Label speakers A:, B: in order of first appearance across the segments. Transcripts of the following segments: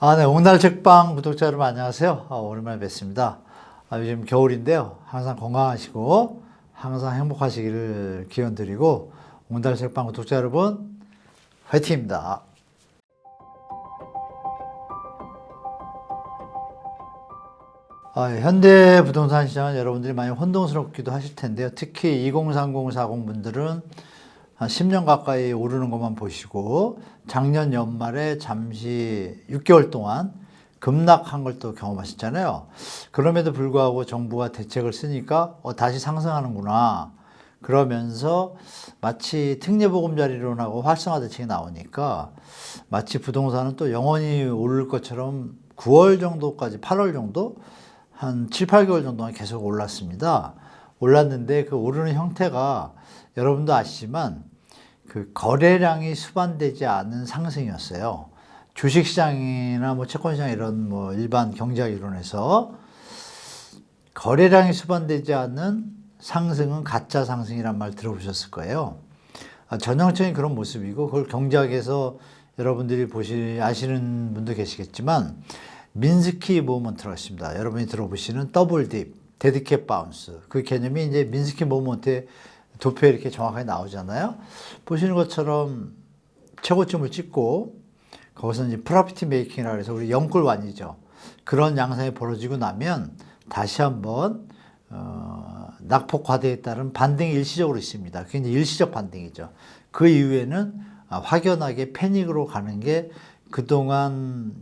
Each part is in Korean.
A: 네, 옹달 책방 구독자 여러분 안녕하세요. 오랜만에 뵙습니다. 요즘 겨울인데요. 항상 건강하시고 항상 행복하시기를 기원드리고 옹달 책방 구독자 여러분 화이팅입니다. 현대 부동산 시장은 여러분들이 많이 혼동스럽기도 하실 텐데요. 특히 2030, 40 분들은 한 10년 가까이 오르는 것만 보시고 작년 연말에 잠시 6개월 동안 급락한 걸 또 경험하셨잖아요. 그럼에도 불구하고 정부가 대책을 쓰니까 다시 상승하는구나. 그러면서 마치 특례보금자리론하고 활성화 대책이 나오니까 마치 부동산은 또 영원히 오를 것처럼 9월 정도까지 8월 정도 한 7, 8개월 정도만 계속 올랐습니다. 올랐는데 그 오르는 형태가 여러분도 아시지만 그 거래량이 수반되지 않은 상승이었어요. 주식시장이나 채권시장 이런 일반 경제학 이론에서 거래량이 수반되지 않는 상승은 가짜 상승이란 말 들어보셨을 거예요. 전형적인 그런 모습이고 그걸 경제학에서 여러분들이 아시는 분도 계시겠지만 민스키 모먼트라고 있습니다. 여러분이 들어보시는 더블 딥, 데드캣 바운스. 그 개념이 이제 민스키 모먼트의 도표에 이렇게 정확하게 나오잖아요. 보시는 것처럼 최고점을 찍고 거기서 이제 프로피티 메이킹이라고 해서 우리 영끌완이죠. 그런 양상이 벌어지고 나면 다시 한번 낙폭 과대에 따른 반등이 일시적으로 있습니다. 그게 이제 일시적 반등이죠. 그 이후에는 확연하게 패닉으로 가는 게 그동안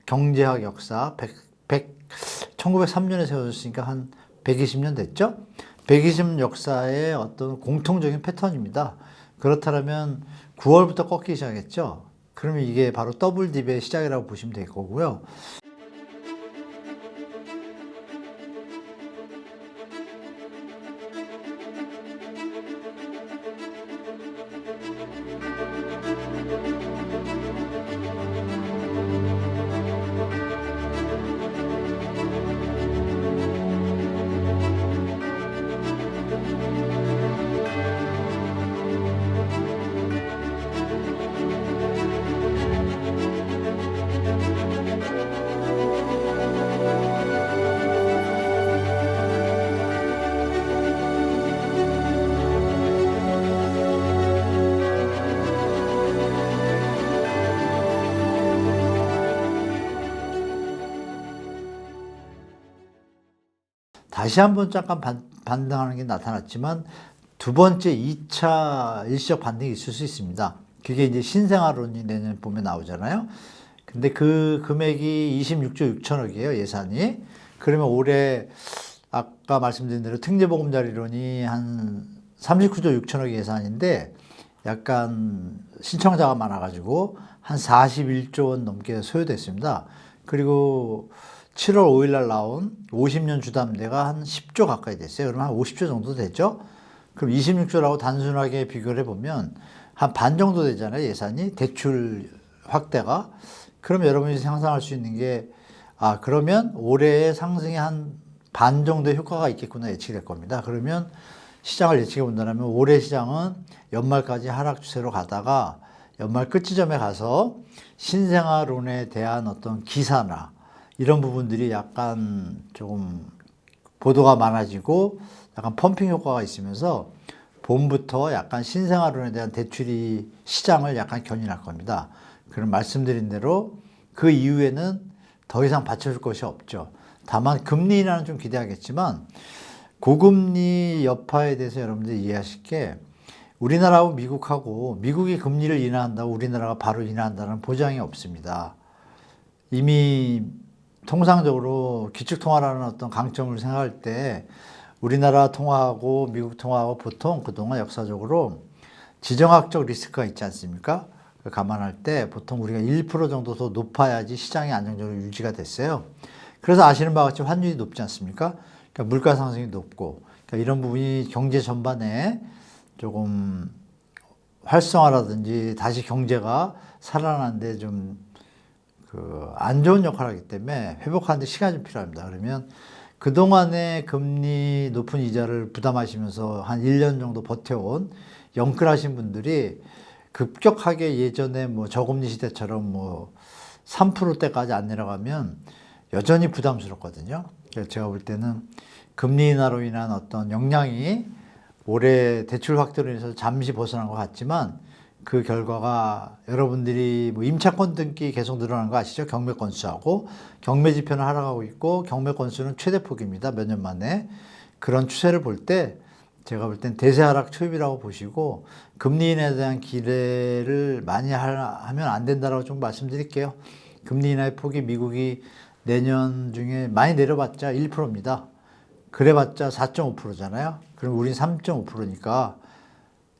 A: 경제학 역사 1903년에 세워졌으니까 한 120년 됐죠? 120년 역사의 어떤 공통적인 패턴입니다. 그렇다면 9월부터 꺾이기 시작했죠? 그러면 이게 바로 더블 딥의 시작이라고 보시면 될 거고요. 다시 한번 잠깐 반등하는 게 나타났지만 두 번째 2차 일시적 반등이 있을 수 있습니다. 그게 이제 신생아론이 내년 봄에 나오잖아요. 근데 그 금액이 26조 6천억이에요, 예산이. 그러면 올해 아까 말씀드린 대로 특례보금자리론이 한 39조 6천억 예산인데 약간 신청자가 많아가지고 한 41조 원 넘게 소요됐습니다. 그리고 7월 5일 날 나온 50년 주담대가 한 10조 가까이 됐어요. 그러면 한 50조 정도 되죠? 그럼 26조라고 단순하게 비교를 해보면 한 반 정도 되잖아요, 예산이. 대출 확대가. 그럼 여러분이 상상할 수 있는 게, 그러면 올해의 상승이 한 반 정도의 효과가 있겠구나 예측이 될 겁니다. 그러면 시장을 예측해 본다면 올해 시장은 연말까지 하락 추세로 가다가 연말 끝지점에 가서 신생아론에 대한 어떤 기사나 이런 부분들이 약간 조금 보도가 많아지고 약간 펌핑 효과가 있으면서 봄부터 약간 신생아론에 대한 대출이 시장을 약간 견인할 겁니다. 그럼 말씀드린 대로 그 이후에는 더 이상 받쳐줄 것이 없죠. 다만 금리 인하는 좀 기대하겠지만 고금리 여파에 대해서 여러분들이 이해하실 게 우리나라하고 미국하고 미국이 금리를 인하한다고 우리나라가 바로 인하한다는 보장이 없습니다. 이미 통상적으로 기축통화라는 어떤 강점을 생각할 때 우리나라 통화하고 미국 통화하고 보통 그동안 역사적으로 지정학적 리스크가 있지 않습니까? 감안할 때 보통 우리가 1% 정도 더 높아야지 시장이 안정적으로 유지가 됐어요. 그래서 아시는 바와 같이 환율이 높지 않습니까? 그러니까 물가 상승이 높고 그러니까 이런 부분이 경제 전반에 조금 활성화라든지 다시 경제가 살아나는데 좀 안 좋은 역할을 하기 때문에 회복하는데 시간이 좀 필요합니다. 그러면 그동안에 금리 높은 이자를 부담하시면서 한 1년 정도 버텨온 영끌하신 분들이 급격하게 예전에 저금리 시대처럼 3%대까지 안 내려가면 여전히 부담스럽거든요. 그래서 제가 볼 때는 금리 인하로 인한 어떤 영향이 올해 대출 확대로 인해서 잠시 벗어난 것 같지만 그 결과가 여러분들이 뭐 임차권 등기 계속 늘어나는 거 아시죠? 경매 건수하고 경매 지표는 하락하고 있고 경매 건수는 최대폭입니다. 몇 년 만에. 그런 추세를 볼 때 제가 볼 땐 대세 하락 초입이라고 보시고 금리 인하에 대한 기대를 많이 하면 안 된다라고 좀 말씀드릴게요. 금리 인하의 폭이 미국이 내년 중에 많이 내려봤자 1%입니다. 그래봤자 4.5%잖아요. 그럼 우린 3.5%니까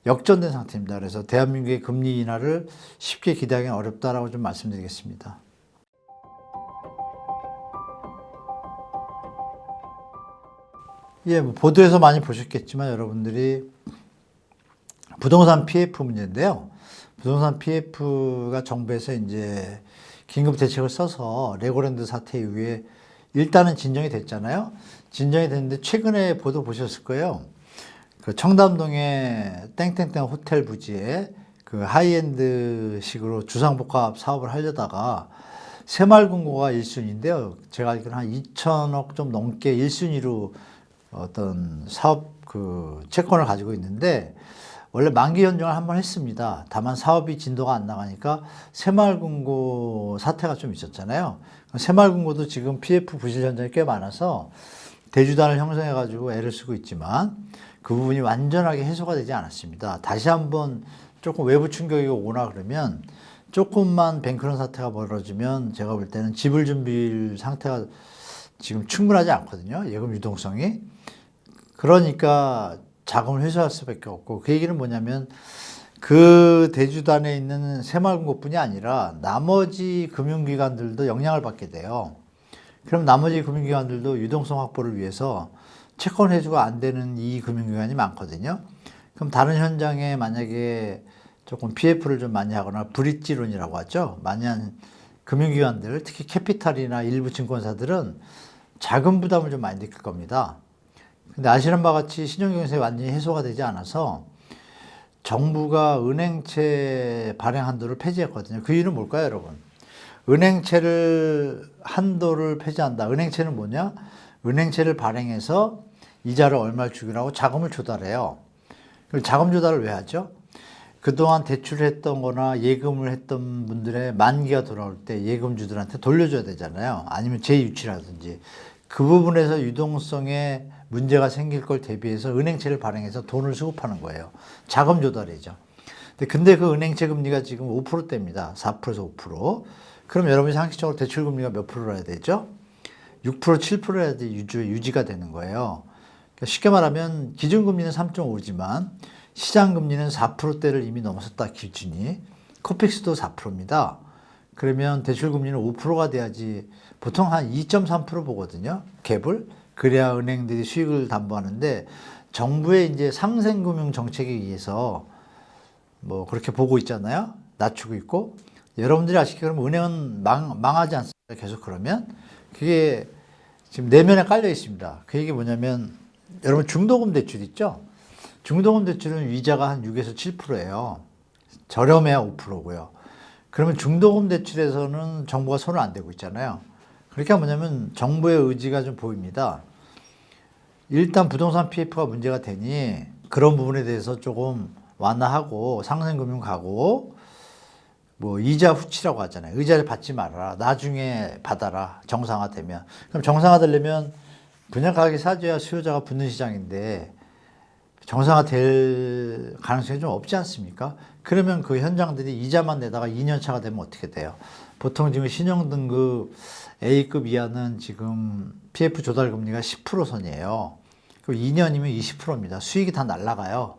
A: 역전된 상태입니다. 그래서 대한민국의 금리 인하를 쉽게 기대하기는 어렵다라고 좀 말씀드리겠습니다. 예, 뭐 보도에서 많이 보셨겠지만 여러분들이 부동산 PF 문제인데요. 부동산 PF가 정부에서 이제 긴급 대책을 써서 레고랜드 사태 이후에 일단은 진정이 됐잖아요. 진정이 됐는데 최근에 보도 보셨을 거예요. 그 청담동의 땡땡땡 호텔 부지에 그 하이엔드 식으로 주상복합 사업을 하려다가 새마을금고가 1순위인데요. 제가 알기로는 한 2천억 좀 넘게 1순위로 어떤 사업 그 채권을 가지고 있는데 원래 만기 연장을 한번 했습니다. 다만 사업이 진도가 안 나가니까 새마을금고 사태가 좀 있었잖아요. 새마을금고도 지금 PF 부실 현장이 꽤 많아서 대주단을 형성해 가지고 애를 쓰고 있지만 그 부분이 완전하게 해소가 되지 않았습니다. 다시 한번 조금 외부 충격이 오나 그러면 조금만 뱅크런 사태가 벌어지면 제가 볼 때는 지불 준비일 상태가 지금 충분하지 않거든요. 예금 유동성이. 그러니까 자금을 회수할 수밖에 없고 그 얘기는 뭐냐면 그 대주단에 있는 새마을금고뿐이 아니라 나머지 금융기관들도 영향을 받게 돼요. 그럼 나머지 금융기관들도 유동성 확보를 위해서 채권 회수가 안 되는 이 금융기관이 많거든요. 그럼 다른 현장에 만약에 조금 PF를 좀 많이 하거나 브릿지론이라고 하죠. 많이 한 금융기관들, 특히 캐피탈이나 일부 증권사들은 자금 부담을 좀 많이 느낄 겁니다. 근데 아시는 바와 같이 신용경세 완전히 해소가 되지 않아서 정부가 은행채 발행 한도를 폐지했거든요. 그 이유는 뭘까요, 여러분? 은행채를 한도를 폐지한다. 은행채는 뭐냐? 은행채를 발행해서 이자를 얼마를 주기로 하고 자금을 조달해요. 그럼 자금 조달을 왜 하죠? 그동안 대출을 했던 거나 예금을 했던 분들의 만기가 돌아올 때 예금주들한테 돌려줘야 되잖아요. 아니면 재유치라든지. 그 부분에서 유동성에 문제가 생길 걸 대비해서 은행채를 발행해서 돈을 수급하는 거예요. 자금 조달이죠. 근데 그 은행채 금리가 지금 5%대입니다. 4%에서 5%. 그럼 여러분이 상식적으로 대출 금리가 몇 프로로 해야 되죠? 6%, 7% 해야 돼 유지가 되는 거예요. 그러니까 쉽게 말하면 기준금리는 3.5지만 시장금리는 4%대를 이미 넘어섰다, 기준이. 코픽스도 4%입니다. 그러면 대출금리는 5%가 돼야지 보통 한 2.3% 보거든요. 갭을. 그래야 은행들이 수익을 담보하는데 정부의 이제 상생금융 정책에 의해서 뭐 그렇게 보고 있잖아요. 낮추고 있고. 여러분들이 아시게 그러면 은행은 망하지 않습니까? 계속 그러면. 그게 지금 내면에 깔려 있습니다. 그 얘기 뭐냐면 여러분 중도금 대출 있죠? 중도금 대출은 위자가 한 6에서 7%예요. 저렴해야 5%고요. 그러면 중도금 대출에서는 정부가 손을 안 대고 있잖아요. 그러니까 뭐냐면 정부의 의지가 좀 보입니다. 일단 부동산 PF가 문제가 되니 그런 부분에 대해서 조금 완화하고 상생금융 가고 뭐 이자 후치라고 하잖아요. 의자를 받지 말아라. 나중에 받아라. 정상화되면. 그럼 정상화되려면 분양가격이 싸져야 수요자가 붙는 시장인데 정상화될 가능성이 좀 없지 않습니까? 그러면 그 현장들이 이자만 내다가 2년 차가 되면 어떻게 돼요? 보통 지금 신용등급 A급 이하는 지금 PF 조달 금리가 10% 선이에요. 그럼 2년이면 20%입니다. 수익이 다 날아가요.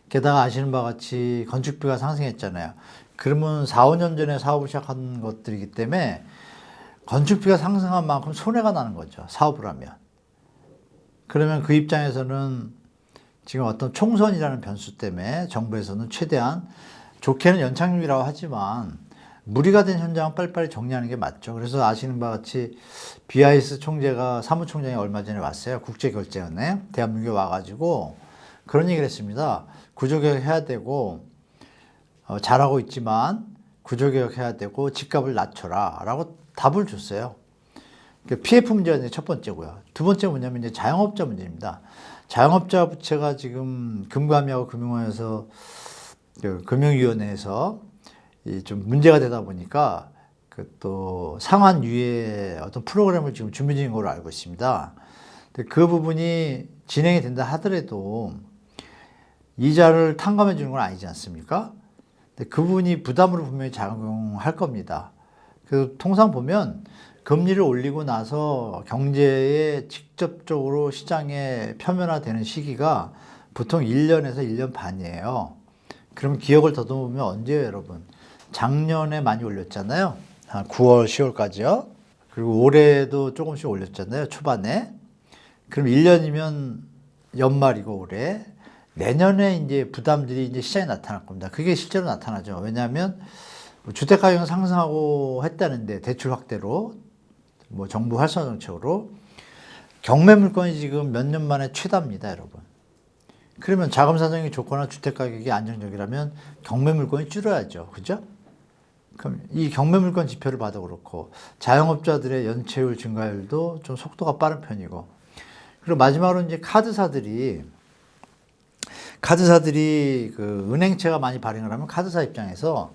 A: 게다가 아시는 바와 같이 건축비가 상승했잖아요. 그러면 4, 5년 전에 사업을 시작한 것들이기 때문에 건축비가 상승한 만큼 손해가 나는 거죠. 사업을 하면. 그러면 그 입장에서는 지금 어떤 총선이라는 변수 때문에 정부에서는 최대한 좋게는 연착륙이라고 하지만 무리가 된 현장은 빨리빨리 정리하는 게 맞죠. 그래서 아시는 바와 같이 BIS 총재가 사무총장이 얼마 전에 왔어요. 국제결제은행 대한민국에 와가지고 그런 얘기를 했습니다. 구조개혁 해야 되고 잘하고 있지만 구조개혁해야 되고 집값을 낮춰라 라고 답을 줬어요. PF 문제가 이제 첫 번째고요. 두 번째 뭐냐면 이제 자영업자 문제입니다. 자영업자 부채가 지금 금감위하고 금융원에서 금융위원회에서 좀 문제가 되다 보니까 또 상환 유예 어떤 프로그램을 지금 준비 중인 걸로 알고 있습니다. 그 부분이 진행이 된다 하더라도 이자를 탕감해 주는 건 아니지 않습니까? 그 부분이 부담으로 분명히 작용할 겁니다. 그래서 통상 보면 금리를 올리고 나서 경제에 직접적으로 시장에 표면화되는 시기가 보통 1년에서 1년 반이에요. 그럼 기억을 더듬으면 언제예요, 여러분? 작년에 많이 올렸잖아요. 한 9월, 10월까지요. 그리고 올해도 조금씩 올렸잖아요, 초반에. 그럼 1년이면 연말이고 올해. 내년에 이제 부담들이 이제 시장에 나타날 겁니다. 그게 실제로 나타나죠. 왜냐하면 주택 가격은 상승하고 했다는데 대출 확대로 뭐 정부 활성화 정책으로 경매 물건이 지금 몇 년 만에 최다입니다, 여러분. 그러면 자금 사정이 좋거나 주택 가격이 안정적이라면 경매 물건이 줄어야죠, 그죠? 그럼 이 경매 물건 지표를 봐도 그렇고 자영업자들의 연체율 증가율도 좀 속도가 빠른 편이고, 그리고 마지막으로 이제 카드사들이 그 은행채가 많이 발행을 하면 카드사 입장에서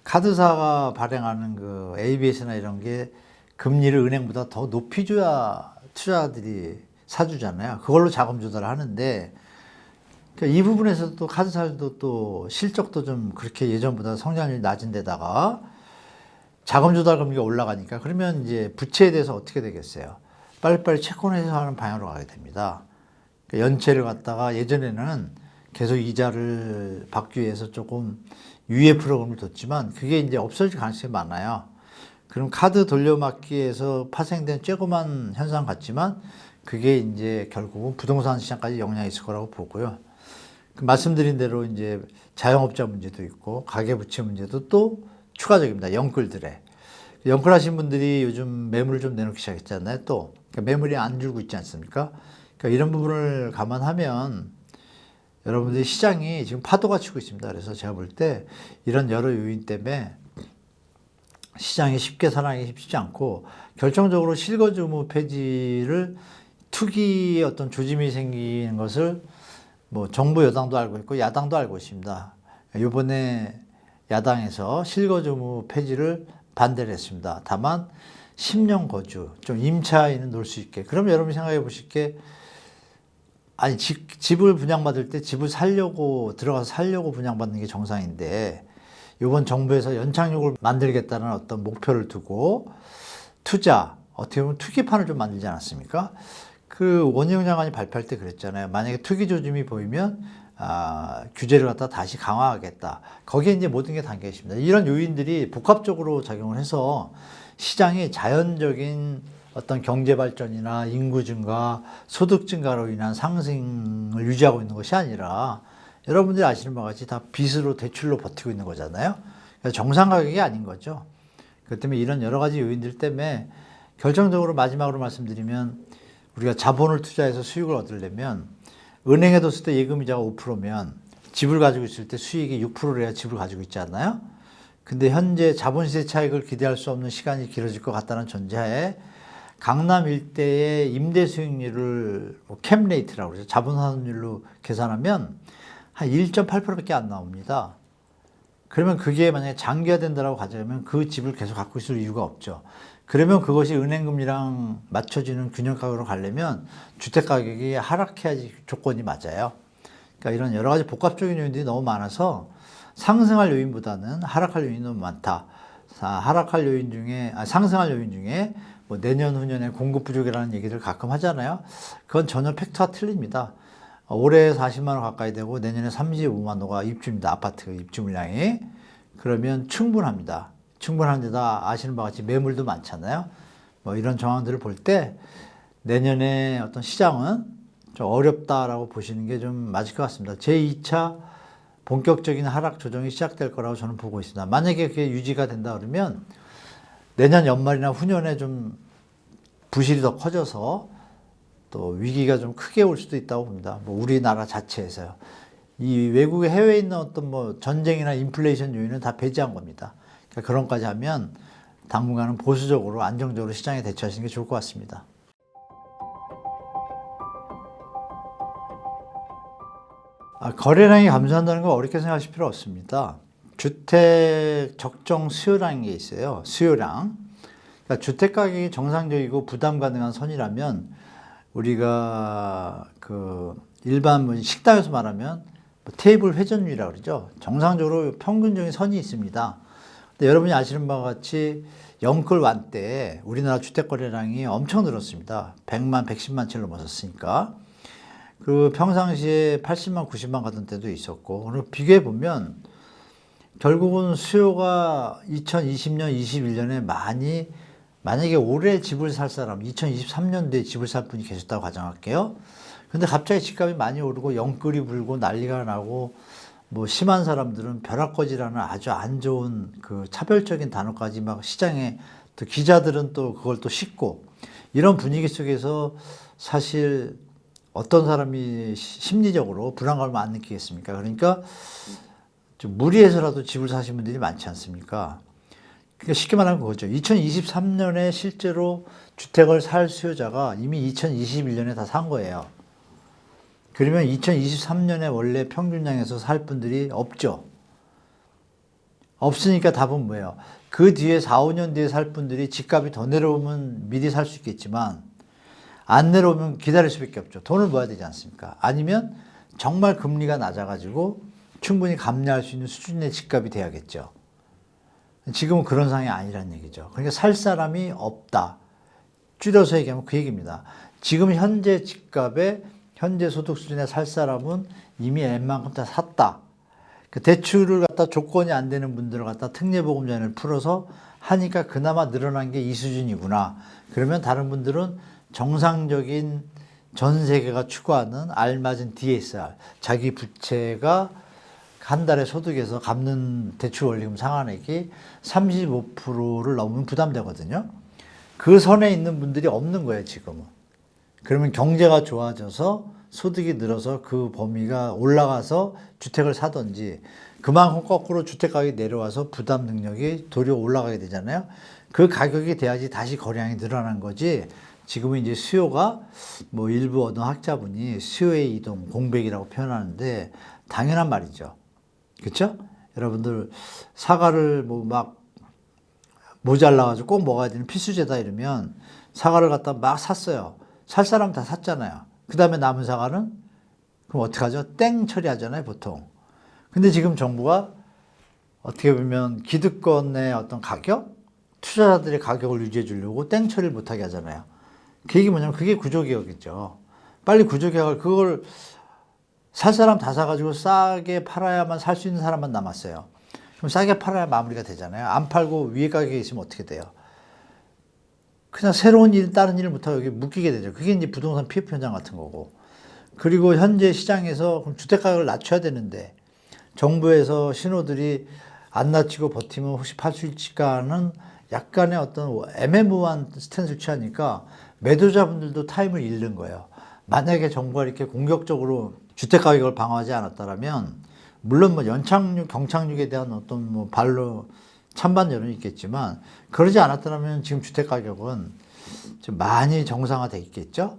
A: 카드사가 발행하는 그 ABS나 이런 게 금리를 은행보다 더 높이 줘야 투자자들이 사주잖아요. 그걸로 자금 조달을 하는데, 그러니까 이 부분에서도 또 카드사들도 또 실적도 좀 그렇게 예전보다 성장률이 낮은 데다가 자금 조달 금리가 올라가니까 그러면 이제 부채에 대해서 어떻게 되겠어요? 빨리빨리 채권해서 하는 방향으로 가게 됩니다. 그러니까 연체를 갖다가 예전에는 계속 이자를 받기 위해서 조금 유예 프로그램을 뒀지만 그게 이제 없어질 가능성이 많아요. 그럼 카드 돌려막기에서 파생된 쬐고만 현상 같지만 그게 이제 결국은 부동산 시장까지 영향이 있을 거라고 보고요. 말씀드린 대로 이제 자영업자 문제도 있고 가계부채 문제도 또 추가적입니다. 영끌들의. 영끌하신 분들이 요즘 매물을 좀 내놓기 시작했잖아요. 또 그러니까 매물이 안 줄고 있지 않습니까? 그러니까 이런 부분을 감안하면 여러분들이 시장이 지금 파도가 치고 있습니다. 그래서 제가 볼 때 이런 여러 요인 때문에 시장이 쉽게 살아나기 쉽지 않고 결정적으로 실거주무 폐지를 투기의 어떤 조짐이 생기는 것을 뭐 정부 여당도 알고 있고 야당도 알고 있습니다. 이번에 야당에서 실거주무 폐지를 반대를 했습니다. 다만 10년 거주, 좀 임차인은 놀 수 있게. 그럼 여러분이 생각해 보실 게, 아니 집을 분양받을 때 집을 살려고 들어가서 살려고 분양받는 게 정상인데 이번 정부에서 연착륙을 만들겠다는 어떤 목표를 두고 투자, 어떻게 보면 투기판을 좀 만들지 않았습니까? 그 원희룡 장관이 발표할 때 그랬잖아요. 만약에 투기 조짐이 보이면 규제를 갖다 다시 강화하겠다. 거기에 이제 모든 게 담겨 있습니다. 이런 요인들이 복합적으로 작용을 해서 시장이 자연적인 어떤 경제 발전이나 인구 증가, 소득 증가로 인한 상승을 유지하고 있는 것이 아니라 여러분들이 아시는 바와 같이 다 빚으로 대출로 버티고 있는 거잖아요. 그래서 정상 가격이 아닌 거죠. 그렇기 때문에 이런 여러 가지 요인들 때문에 결정적으로 마지막으로 말씀드리면 우리가 자본을 투자해서 수익을 얻으려면 은행에 뒀을 때 예금이자가 5%면 집을 가지고 있을 때 수익이 6%를 해야 집을 가지고 있지 않나요? 근데 현재 자본시세 차익을 기대할 수 없는 시간이 길어질 것 같다는 전제하에 강남 일대의 임대 수익률을 캡 레이트라고 그러죠. 자본산업률로 계산하면 한 1.8%밖에 안 나옵니다. 그러면 그게 만약에 장기화된다고 가정하면 그 집을 계속 갖고 있을 이유가 없죠. 그러면 그것이 은행금리랑 맞춰지는 균형가격으로 가려면 주택가격이 하락해야지 조건이 맞아요. 그러니까 이런 여러 가지 복합적인 요인들이 너무 많아서 상승할 요인보다는 하락할 요인이 너무 많다. 하락할 요인 중에, 상승할 요인 중에 뭐 내년 후년에 공급 부족이라는 얘기를 가끔 하잖아요. 그건 전혀 팩트와 틀립니다. 올해 40만 원 가까이 되고 내년에 35만 호가 입주입니다. 아파트 입주 물량이. 그러면 충분합니다. 충분한 데다 아시는 바와 같이 매물도 많잖아요. 뭐 이런 정황들을 볼 때 내년에 어떤 시장은 좀 어렵다라고 보시는 게 좀 맞을 것 같습니다. 제2차 본격적인 하락 조정이 시작될 거라고 저는 보고 있습니다. 만약에 그게 유지가 된다 그러면 내년 연말이나 후년에 좀 부실이 더 커져서 또 위기가 좀 크게 올 수도 있다고 봅니다. 뭐 우리나라 자체에서요. 이 외국에 해외에 있는 어떤 뭐 전쟁이나 인플레이션 요인은 다 배제한 겁니다. 그러니까 그런 것까지 하면 당분간은 보수적으로 안정적으로 시장에 대처하시는 게 좋을 것 같습니다. 거래량이 감소한다는 거 어렵게 생각하실 필요 없습니다. 주택 적정 수요량이 있어요. 수요량. 그러니까 주택 가격이 정상적이고 부담 가능한 선이라면 우리가 그 일반 식당에서 말하면 테이블 회전율이라고 그러죠. 정상적으로 평균적인 선이 있습니다. 근데 여러분이 아시는 바와 같이 영끌1 때 우리나라 주택 거래량이 엄청 늘었습니다. 100만, 110만 채를 넘었으니까. 그 평상시에 80만, 90만 가던 때도 있었고, 그리고 비교해 보면 결국은 수요가 2020년, 21년에 만약에 올해 집을 살 사람, 2023년도에 집을 살 분이 계셨다고 가정할게요. 근데 갑자기 집값이 많이 오르고 영끌이 불고 난리가 나고 뭐 심한 사람들은 벼락거지라는 아주 안 좋은 그 차별적인 단어까지 막 시장에 또 기자들은 또 그걸 또 싣고 이런 분위기 속에서 사실 어떤 사람이 심리적으로 불안감을 안 느끼겠습니까? 그러니까 좀 무리해서라도 집을 사신 분들이 많지 않습니까? 그러니까 쉽게 말하면 그거죠. 2023년에 실제로 주택을 살 수요자가 이미 2021년에 다 산 거예요. 그러면 2023년에 원래 평균량에서 살 분들이 없죠. 없으니까 답은 뭐예요? 그 뒤에 4, 5년 뒤에 살 분들이 집값이 더 내려오면 미리 살 수 있겠지만 안 내려오면 기다릴 수밖에 없죠. 돈을 모아야 되지 않습니까? 아니면 정말 금리가 낮아가지고 충분히 감내할 수 있는 수준의 집값이 돼야겠죠. 지금은 그런 상황이 아니란 얘기죠. 그러니까 살 사람이 없다. 줄여서 얘기하면 그 얘기입니다. 지금 현재 집값에 현재 소득 수준에 살 사람은 이미 웬만큼 다 샀다. 그 대출을 갖다 조건이 안 되는 분들을 갖다 특례보금자리를 풀어서 하니까 그나마 늘어난 게 이 수준이구나. 그러면 다른 분들은 정상적인 전 세계가 추구하는 알맞은 DSR, 자기 부채가 한 달에 소득에서 갚는 대출 원리금 상환액이 35%를 넘으면 부담되거든요. 그 선에 있는 분들이 없는 거예요, 지금은. 그러면 경제가 좋아져서 소득이 늘어서 그 범위가 올라가서 주택을 사든지 그만큼 거꾸로 주택 가격이 내려와서 부담 능력이 도리어 올라가게 되잖아요. 그 가격이 돼야지 다시 거래량이 늘어난 거지. 지금은 이제 수요가 뭐 일부 어떤 학자분이 수요의 이동, 공백이라고 표현하는데 당연한 말이죠. 그렇죠? 여러분들 사과를 뭐 막 모자라가지고 꼭 먹어야 되는 필수제다 이러면 사과를 갖다 막 샀어요. 살 사람 다 샀잖아요. 그 다음에 남은 사과는 그럼 어떡하죠? 땡 처리하잖아요, 보통. 근데 지금 정부가 어떻게 보면 기득권의 어떤 가격, 투자자들의 가격을 유지해 주려고 땡 처리를 못하게 하잖아요. 그 얘기 뭐냐면 그게 구조개혁이죠. 빨리 구조개혁을 그걸 살 사람 다 사가지고 싸게 팔아야만 살 수 있는 사람만 남았어요. 그럼 싸게 팔아야 마무리가 되잖아요. 안 팔고 위에 가격에 있으면 어떻게 돼요? 그냥 새로운 일, 다른 일을 못하고 여기 묶이게 되죠. 그게 이제 부동산 PF 현장 같은 거고. 그리고 현재 시장에서 그럼 주택 가격을 낮춰야 되는데 정부에서 신호들이 안 낮추고 버티면 혹시 팔 수 있을까는 약간의 어떤 애매모호한 스탠스를 취하니까 매도자분들도 타임을 잃는 거예요. 만약에 정부가 이렇게 공격적으로 주택 가격을 방어하지 않았다면 물론 뭐 연착륙, 경착륙에 대한 어떤 뭐 반로 찬반 여론이 있겠지만 그러지 않았다면 지금 주택 가격은 좀 많이 정상화돼 있겠죠.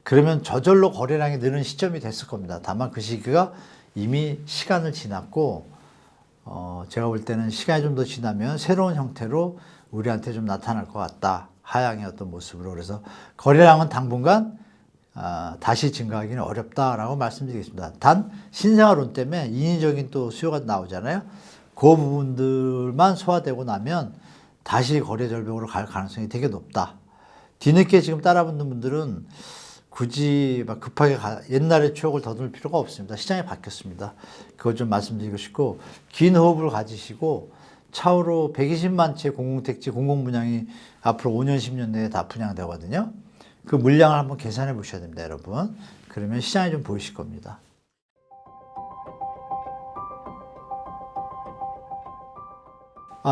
A: 그러면 저절로 거래량이 느는 시점이 됐을 겁니다. 다만 그 시기가 이미 시간을 지났고 제가 볼 때는 시간이 좀 더 지나면 새로운 형태로 우리한테 좀 나타날 것 같다. 하향의 어떤 모습으로. 그래서 거래량은 당분간 다시 증가하기는 어렵다라고 말씀드리겠습니다. 단 신생아론 때문에 인위적인 또 수요가 나오잖아요. 그 부분들만 소화되고 나면 다시 거래 절벽으로 갈 가능성이 되게 높다. 뒤늦게 지금 따라붙는 분들은 굳이 막 급하게 옛날의 추억을 더듬을 필요가 없습니다. 시장이 바뀌었습니다. 그거 좀 말씀드리고 싶고 긴 호흡을 가지시고 차후로 120만 채 공공택지 공공분양이 앞으로 5년 10년 내에 다 분양되거든요. 그 물량을 한번 계산해 보셔야 됩니다, 여러분. 그러면 시장이 좀 보이실 겁니다.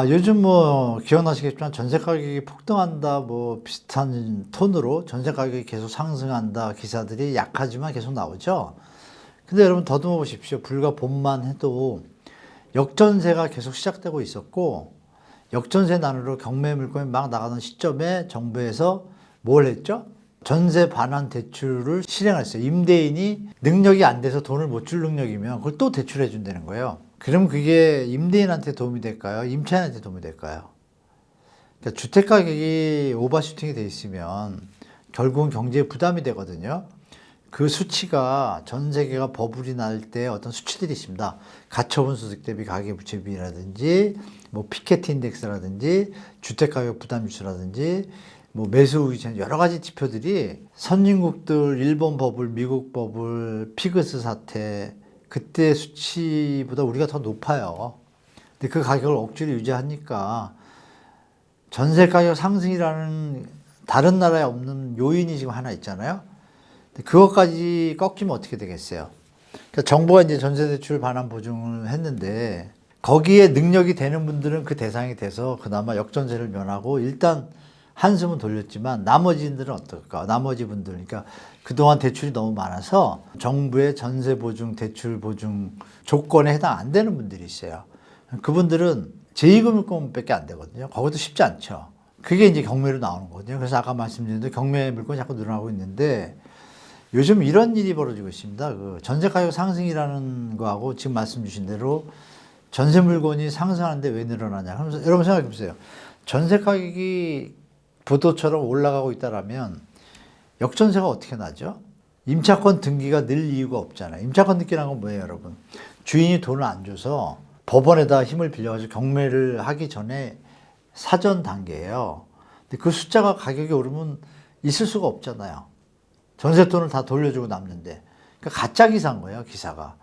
A: 요즘 뭐 기억나시겠지만 전세 가격이 폭등한다 뭐 비슷한 톤으로 전세 가격이 계속 상승한다 기사들이 약하지만 계속 나오죠. 근데 여러분 더듬어 보십시오. 불과 봄만 해도 역전세가 계속 시작되고 있었고 역전세난으로 경매 물건이 막 나가는 시점에 정부에서 뭘 했죠? 전세 반환 대출을 실행했어요. 임대인이 능력이 안 돼서 돈을 못 줄 능력이면 그걸 또 대출해 준다는 거예요. 그럼 그게 임대인한테 도움이 될까요? 임차인한테 도움이 될까요? 그러니까 주택 가격이 오버슈팅이 돼 있으면 결국은 경제에 부담이 되거든요. 그 수치가 전 세계가 버블이 날 때 어떤 수치들이 있습니다. 가처분 소득 대비 가계부채비라든지 뭐 피케티 인덱스라든지 주택 가격 부담 지수라든지 뭐 매수 의존 여러 가지 지표들이 선진국들 일본 버블, 미국 버블, 피그스 사태 그때 수치보다 우리가 더 높아요. 근데 그 가격을 억지로 유지하니까 전세 가격 상승이라는 다른 나라에 없는 요인이 지금 하나 있잖아요. 그것까지 꺾이면 어떻게 되겠어요? 그러니까 정부가 이제 전세대출 반환 보증을 했는데 거기에 능력이 되는 분들은 그 대상이 돼서 그나마 역전세를 면하고 일단 한숨은 돌렸지만 나머지들은 어떨까? 나머지 분들, 그러니까 그동안 대출이 너무 많아서 정부의 전세 보증, 대출 보증 조건에 해당 안 되는 분들이 있어요. 그분들은 제2금융권밖에 안 되거든요. 거기도 쉽지 않죠. 그게 이제 경매로 나오는 거거든요. 그래서 아까 말씀드린 대로 경매 물건이 자꾸 늘어나고 있는데 요즘 이런 일이 벌어지고 있습니다. 그 전세 가격 상승이라는 거하고 지금 말씀 주신 대로 전세 물건이 상승하는데 왜 늘어나냐. 그러면서 여러분 생각해 보세요. 전세 가격이 부도처럼 올라가고 있다라면 역전세가 어떻게 나죠? 임차권 등기가 늘 이유가 없잖아요. 임차권 등기라는 건 뭐예요, 여러분? 주인이 돈을 안 줘서 법원에다 힘을 빌려가지고 경매를 하기 전에 사전 단계예요. 근데 그 숫자가 가격이 오르면 있을 수가 없잖아요. 전세돈을 다 돌려주고 남는데. 그러니까 가짜 기사인 거예요, 기사가.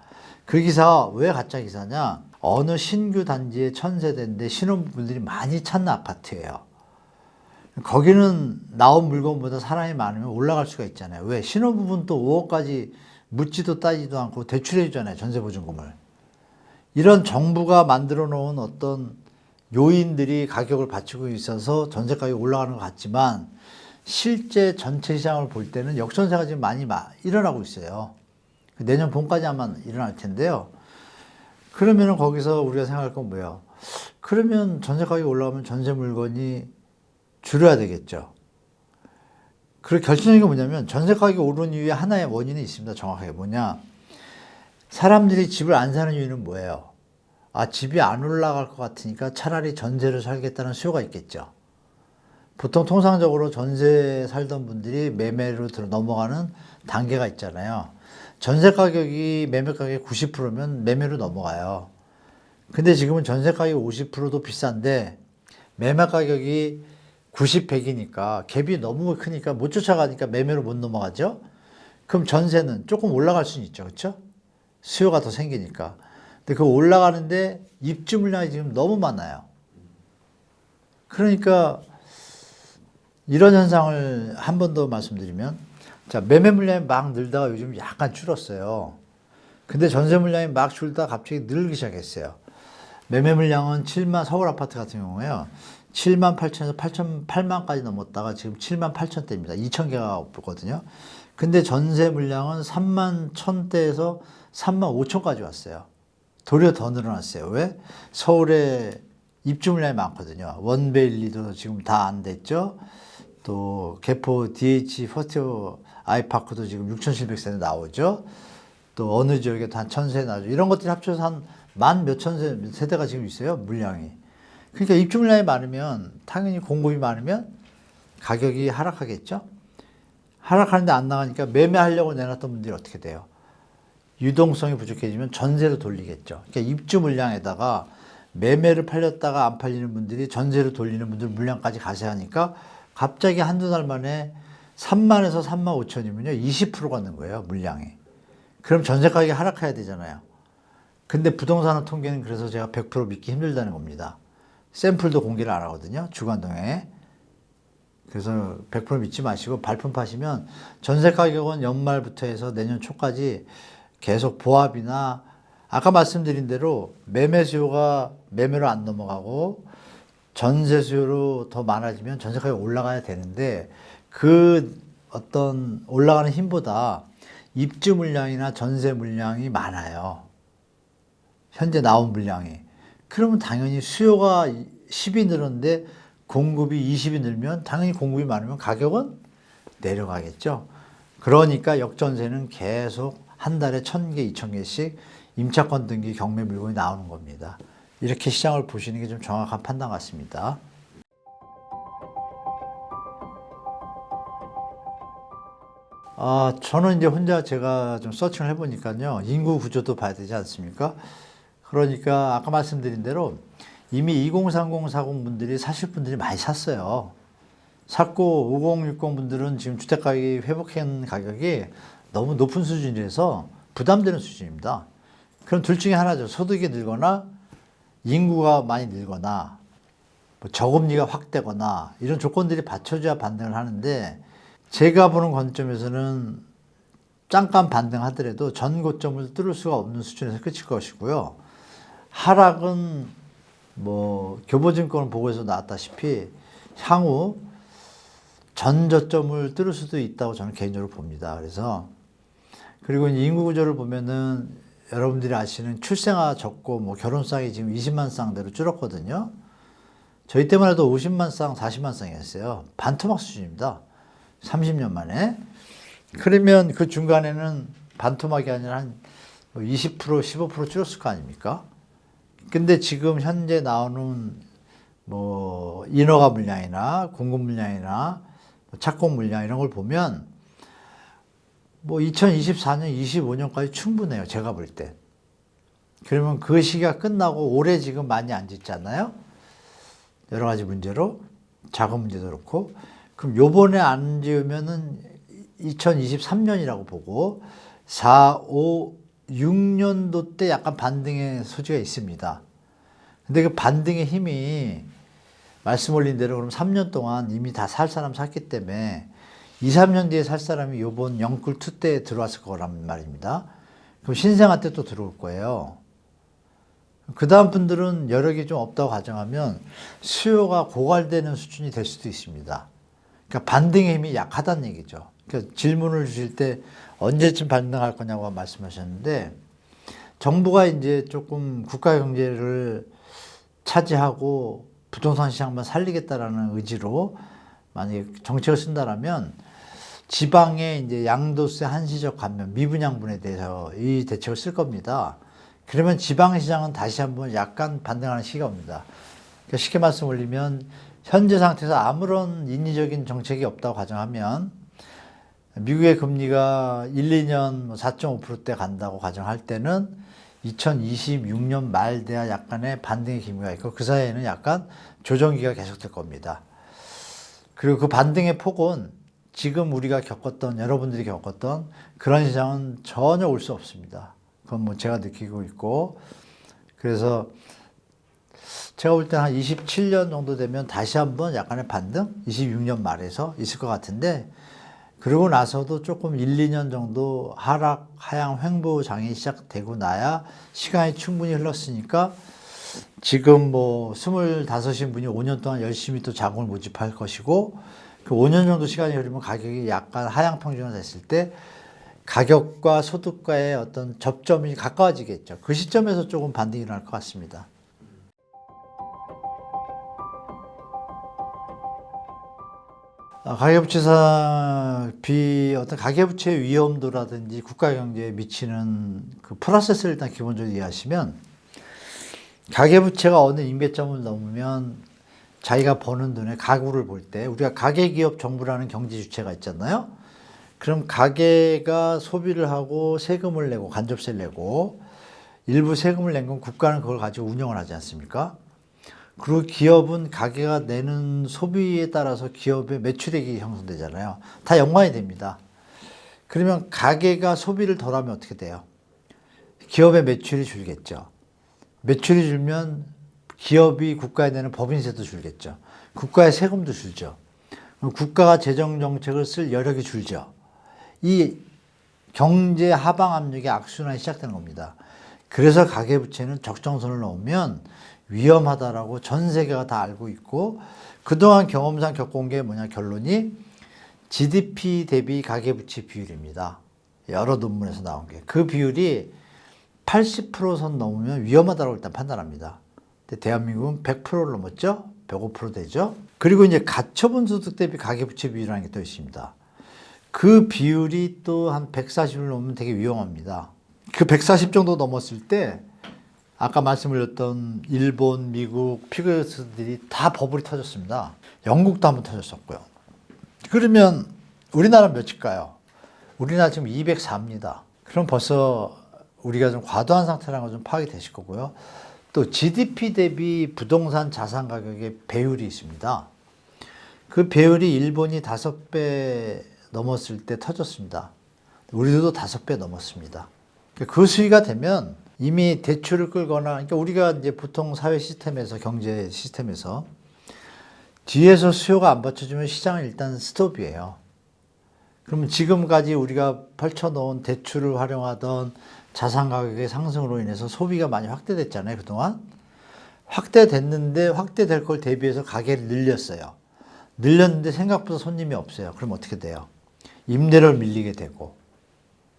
A: 그 기사가 왜 가짜 기사냐? 어느 신규 단지에 1000세대인데 신혼부부들이 많이 찾는 아파트예요. 거기는 나온 물건보다 사람이 많으면 올라갈 수가 있잖아요. 왜? 신혼부부는 또 5억까지 묻지도 따지도 않고 대출해 주잖아요, 전세보증금을. 이런 정부가 만들어 놓은 어떤 요인들이 가격을 받치고 있어서 전세 가격이 올라가는 것 같지만 실제 전체 시장을 볼 때는 역전세가 지금 많이 일어나고 있어요. 내년 봄까지 아마 일어날 텐데요. 그러면 거기서 우리가 생각할 건 뭐예요? 그러면 전세 가격이 올라가면 전세 물건이 줄여야 되겠죠. 그리고 결정적인 게 뭐냐면 전세 가격이 오르는 이유에 하나의 원인이 있습니다. 정확하게 뭐냐? 사람들이 집을 안 사는 이유는 뭐예요? 아, 집이 안 올라갈 것 같으니까 차라리 전세를 살겠다는 수요가 있겠죠. 보통 통상적으로 전세 살던 분들이 매매로 넘어가는 단계가 있잖아요. 전세 가격이 매매 가격이 90%면 매매로 넘어가요. 근데 지금은 전세 가격이 50%도 비싼데 매매 가격이 90, 100이니까 갭이 너무 크니까 못 쫓아가니까 매매로 못 넘어가죠. 그럼 전세는 조금 올라갈 수는 있죠. 그렇죠? 수요가 더 생기니까. 근데 그 올라가는데 입주 물량이 지금 너무 많아요. 그러니까 이런 현상을 한 번 더 말씀드리면, 자, 매매 물량이 막 늘다가 요즘 약간 줄었어요. 근데 전세 물량이 막 줄다가 갑자기 늘기 시작했어요. 매매 물량은 서울 아파트 같은 경우에요. 7만 8천에서 8만까지 넘었다가 지금 7만 8천대입니다. 2천 개가 없거든요. 근데 전세 물량은 3만 1천대에서 3만 5천까지 왔어요. 도리어 더 늘어났어요. 왜? 서울에 입주 물량이 많거든요. 원베일리도 지금 다 안 됐죠. 또 개포 DH 퍼스트 아이파크도 지금 6,700세대 나오죠. 또 어느 지역에도 한 1,000세 나오죠. 이런 것들이 합쳐서 한 만 몇천 세대가 지금 있어요. 물량이. 그러니까 입주 물량이 많으면 당연히 공급이 많으면 가격이 하락하겠죠. 하락하는데 안 나가니까 매매하려고 내놨던 분들이 어떻게 돼요? 유동성이 부족해지면 전세로 돌리겠죠. 그러니까 입주 물량에다가 매매를 팔렸다가 안 팔리는 분들이 전세로 돌리는 분들 물량까지 가세하니까 갑자기 한두 달 만에 3만에서 3만 5천이면요. 20%가 는 거예요. 물량이. 그럼 전세 가격이 하락해야 되잖아요. 근데 부동산 통계는 그래서 제가 100% 믿기 힘들다는 겁니다. 샘플도 공개를 안 하거든요. 주간동에. 그래서 100% 믿지 마시고 발품 파시면 전세 가격은 연말부터 해서 내년 초까지 계속 보합이나 아까 말씀드린 대로 매매 수요가 매매로 안 넘어가고 전세 수요로 더 많아지면 전세 가격이 올라가야 되는데 그 어떤 올라가는 힘보다 입주 물량이나 전세 물량이 많아요. 현재 나온 물량이. 그러면 당연히 수요가 10이 늘었는데 공급이 20이 늘면 당연히 공급이 많으면 가격은 내려가겠죠. 그러니까 역전세는 계속 한 달에 1,000개, 2,000개씩 임차권 등기 경매 물건이 나오는 겁니다. 이렇게 시장을 보시는 게 좀 정확한 판단 같습니다. 저는 이제 혼자 제가 좀 서칭을 해보니까요. 인구 구조도 봐야 되지 않습니까? 그러니까 아까 말씀드린 대로 이미 2030, 40 분들이 사실 분들이 많이 샀어요. 샀고 5060 분들은 지금 주택가격이 회복한 가격이 너무 높은 수준이라서 부담되는 수준입니다. 그럼 둘 중에 하나죠. 소득이 늘거나 인구가 많이 늘거나 뭐 저금리가 확대거나 이런 조건들이 받쳐줘야 반등을 하는데 제가 보는 관점에서는 잠깐 반등하더라도 전고점을 뚫을 수가 없는 수준에서 끝일 것이고요. 하락은 뭐 교보증권 보고에서 나왔다시피 향후 전저점을 뚫을 수도 있다고 저는 개인적으로 봅니다. 그래서 그리고 인구 구조를 보면은 여러분들이 아시는 출생아 적고 뭐 결혼 쌍이 지금 20만 쌍대로 줄었거든요. 저희 때만 해도 50만 쌍, 40만 쌍이었어요. 반토막 수준입니다. 30년 만에. 그러면 그 중간에는 반토막이 아니라 한 20%, 15% 줄었을 거 아닙니까? 근데 지금 현재 나오는 뭐 인허가 물량이나 공급 물량이나 착공 물량 이런 걸 보면 뭐 2024년, 25년까지 충분해요. 제가 볼 때. 그러면 그 시기가 끝나고 올해 지금 많이 안 짓잖아요. 여러 가지 문제로 자금 문제도 그렇고 그럼 요번에 안 지으면은 2023년이라고 보고 4, 5, 6년도 때 약간 반등의 소지가 있습니다. 근데 그 반등의 힘이 말씀 올린 대로 그럼 3년 동안 이미 다 살 사람 샀기 때문에 2, 3년 뒤에 살 사람이 요번 영끌2 때 들어왔을 거란 말입니다. 그럼 신생아 때 또 들어올 거예요. 그 다음 분들은 여력이 좀 없다고 가정하면 수요가 고갈되는 수준이 될 수도 있습니다. 그러니까 반등의 힘이 약하다는 얘기죠. 그러니까 질문을 주실 때 언제쯤 반등할 거냐고 말씀하셨는데 정부가 이제 조금 국가 경제를 차지하고 부동산 시장만 살리겠다라는 의지로 만약에 정책을 쓴다라면 지방의 이제 양도세 한시적 감면, 미분양분에 대해서 이 대책을 쓸 겁니다. 그러면 지방시장은 다시 한번 약간 반등하는 시기가 옵니다. 그러니까 쉽게 말씀 올리면 현재 상태에서 아무런 인위적인 정책이 없다고 가정하면 미국의 금리가 1, 2년 4.5%대 간다고 가정할 때는 2026년 말 돼야 약간의 반등의 기미가 있고 그 사이에는 약간 조정기가 계속될 겁니다. 그리고 그 반등의 폭은 지금 우리가 겪었던 여러분들이 겪었던 그런 시장은 전혀 올 수 없습니다. 그건 뭐 제가 느끼고 있고 그래서 제가 볼 때 한 27년 정도 되면 다시 한번 약간의 반등 26년 말에서 있을 것 같은데 그러고 나서도 조금 1, 2년 정도 하향 횡보장이 시작되고 나야 시간이 충분히 흘렀으니까 지금 뭐 25인 분이 5년 동안 열심히 또 자금을 모집할 것이고 그 5년 정도 시간이 흐르면 가격이 약간 하향 평준화됐을 때 가격과 소득과의 어떤 접점이 가까워지겠죠. 그 시점에서 조금 반등이 일어날 것 같습니다. 가계부채 어떤 가계부채 위험도라든지 국가 경제에 미치는 그 프로세스를 일단 기본적으로 이해하시면 가계부채가 어느 임계점을 넘으면 자기가 버는 돈의 가구를 볼 때 우리가 가계기업 정부라는 경제 주체가 있잖아요. 그럼 가계가 소비를 하고 세금을 내고 간접세를 내고 일부 세금을 낸 건 국가는 그걸 가지고 운영을 하지 않습니까? 그리고 기업은 가계가 내는 소비에 따라서 기업의 매출액이 형성되잖아요. 다 연관이 됩니다. 그러면 가계가 소비를 덜하면 어떻게 돼요? 기업의 매출이 줄겠죠. 매출이 줄면 기업이 국가에 내는 법인세도 줄겠죠. 국가의 세금도 줄죠. 국가가 재정정책을 쓸 여력이 줄죠. 이 경제 하방 압력의 악순환이 시작되는 겁니다. 그래서 가계부채는 적정선을 넘으면 위험하다라고 전 세계가 다 알고 있고 그동안 경험상 겪어온 게 뭐냐 결론이 GDP 대비 가계부채 비율입니다. 여러 논문에서 나온 게 그 비율이 80%선 넘으면 위험하다고 일단 판단합니다. 근데 대한민국은 100%를 넘었죠? 105% 되죠? 그리고 이제 가처분 소득 대비 가계부채 비율이라는 게 또 있습니다. 그 비율이 또 한 140을 넘으면 되게 위험합니다. 그 140 정도 넘었을 때 아까 말씀드렸던 일본, 미국 피그스들이 다 버블이 터졌습니다. 영국도 한번 터졌었고요. 그러면 우리나라 몇일까요? 우리나라 지금 204입니다. 그럼 벌써 우리가 좀 과도한 상태라는 걸 좀 파악이 되실 거고요. 또 GDP 대비 부동산 자산 가격의 배율이 있습니다. 그 배율이 일본이 5배 넘었을 때 터졌습니다. 우리도 5배 넘었습니다. 그 수위가 되면 이미 대출을 끌거나, 그러니까 우리가 이제 보통 사회 시스템에서, 경제 시스템에서 뒤에서 수요가 안 받쳐주면 시장은 일단 스톱이에요. 그러면 지금까지 우리가 펼쳐놓은 대출을 활용하던 자산 가격의 상승으로 인해서 소비가 많이 확대됐잖아요, 그동안. 확대됐는데 확대될 걸 대비해서 가게를 늘렸어요. 늘렸는데 생각보다 손님이 없어요. 그럼 어떻게 돼요? 임대료를 밀리게 되고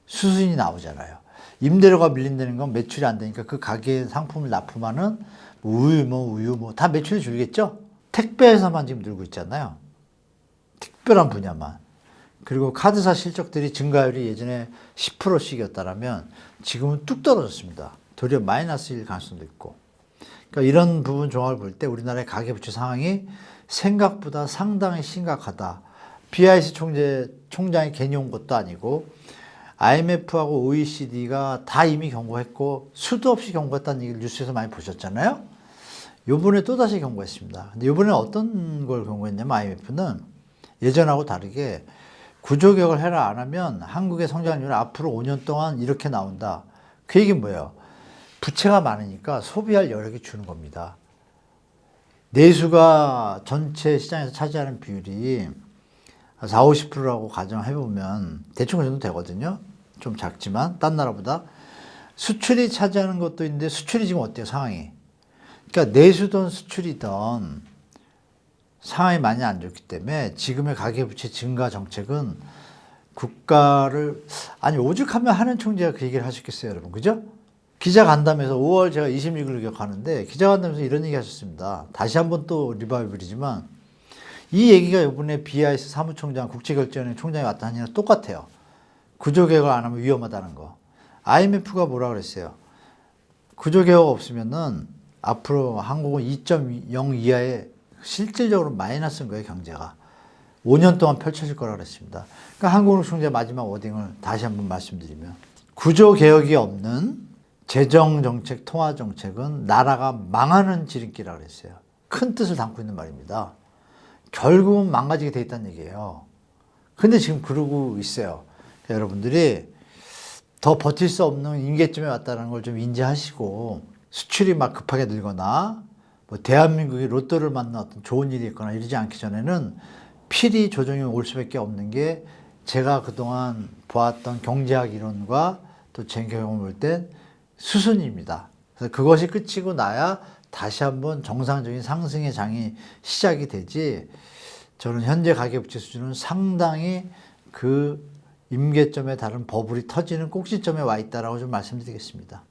A: 수수인이 나오잖아요. 임대료가 밀린다는 건 매출이 안 되니까 그 가게에 상품을 납품하는 우유 다 매출이 줄겠죠? 택배에서만 지금 늘고 있잖아요. 특별한 분야만. 그리고 카드사 실적들이 증가율이 예전에 10%씩이었다면 지금은 뚝 떨어졌습니다. 도리어 마이너스일 가능성도 있고. 그러니까 이런 부분 종합을 볼 때 우리나라의 가계부채 상황이 생각보다 상당히 심각하다. BIC 총장이 괜히 온 것도 아니고 IMF하고 OECD가 다 이미 경고했고 수도 없이 경고했다는 얘기를 뉴스에서 많이 보셨잖아요. 요번에 또다시 경고했습니다. 근데 요번에 어떤 걸 경고했냐면 IMF는 예전하고 다르게 구조개혁을 해라 안 하면 한국의 성장률은 앞으로 5년 동안 이렇게 나온다. 그 얘기는 뭐예요? 부채가 많으니까 소비할 여력이 주는 겁니다. 내수가 전체 시장에서 차지하는 비율이 40, 50%라고 가정해보면 대충 그 정도 되거든요. 좀 작지만 딴 나라보다. 수출이 차지하는 것도 있는데 수출이 지금 어때요, 상황이? 그러니까 내수든 수출이든 상황이 많이 안 좋기 때문에 지금의 가계부채 증가 정책은 국가를, 아니 오죽하면 하는 총재가 그 얘기를 하셨겠어요, 여러분. 그죠? 기자간담회에서 5월 제가 26일을 기억하는데 기자간담회에서 이런 얘기 하셨습니다. 다시 한번 또 리바이벌이지만 이 얘기가 이번에 BIS 사무총장, 국제결제은행 총장이 왔다는 얘기랑 똑같아요. 구조개혁을 안 하면 위험하다는 거. IMF가 뭐라 그랬어요? 구조개혁 없으면은 앞으로 한국은 2.0 이하의 실질적으로 마이너스인 거예요, 경제가. 5년 동안 펼쳐질 거라 그랬습니다. 그러니까 한국은행 총재 마지막 워딩을 다시 한번 말씀드리면 구조개혁이 없는 재정정책, 통화정책은 나라가 망하는 지름길이라고 그랬어요. 큰 뜻을 담고 있는 말입니다. 결국은 망가지게 돼 있다는 얘기예요. 근데 지금 그러고 있어요. 그러니까 여러분들이 더 버틸 수 없는 임계점에 왔다는 걸 좀 인지하시고 수출이 막 급하게 늘거나 뭐 대한민국이 로또를 만나 어떤 좋은 일이 있거나 이러지 않기 전에는 필히 조정이 올 수밖에 없는 게 제가 그동안 보았던 경제학 이론과 또 제 경험을 볼 땐 수순입니다. 그래서 그것이 끝이고 나야 다시 한번 정상적인 상승의 장이 시작이 되지, 저는 현재 가계부채 수준은 상당히 그 임계점에 다른 버블이 터지는 꼭지점에 와 있다라고 좀 말씀드리겠습니다.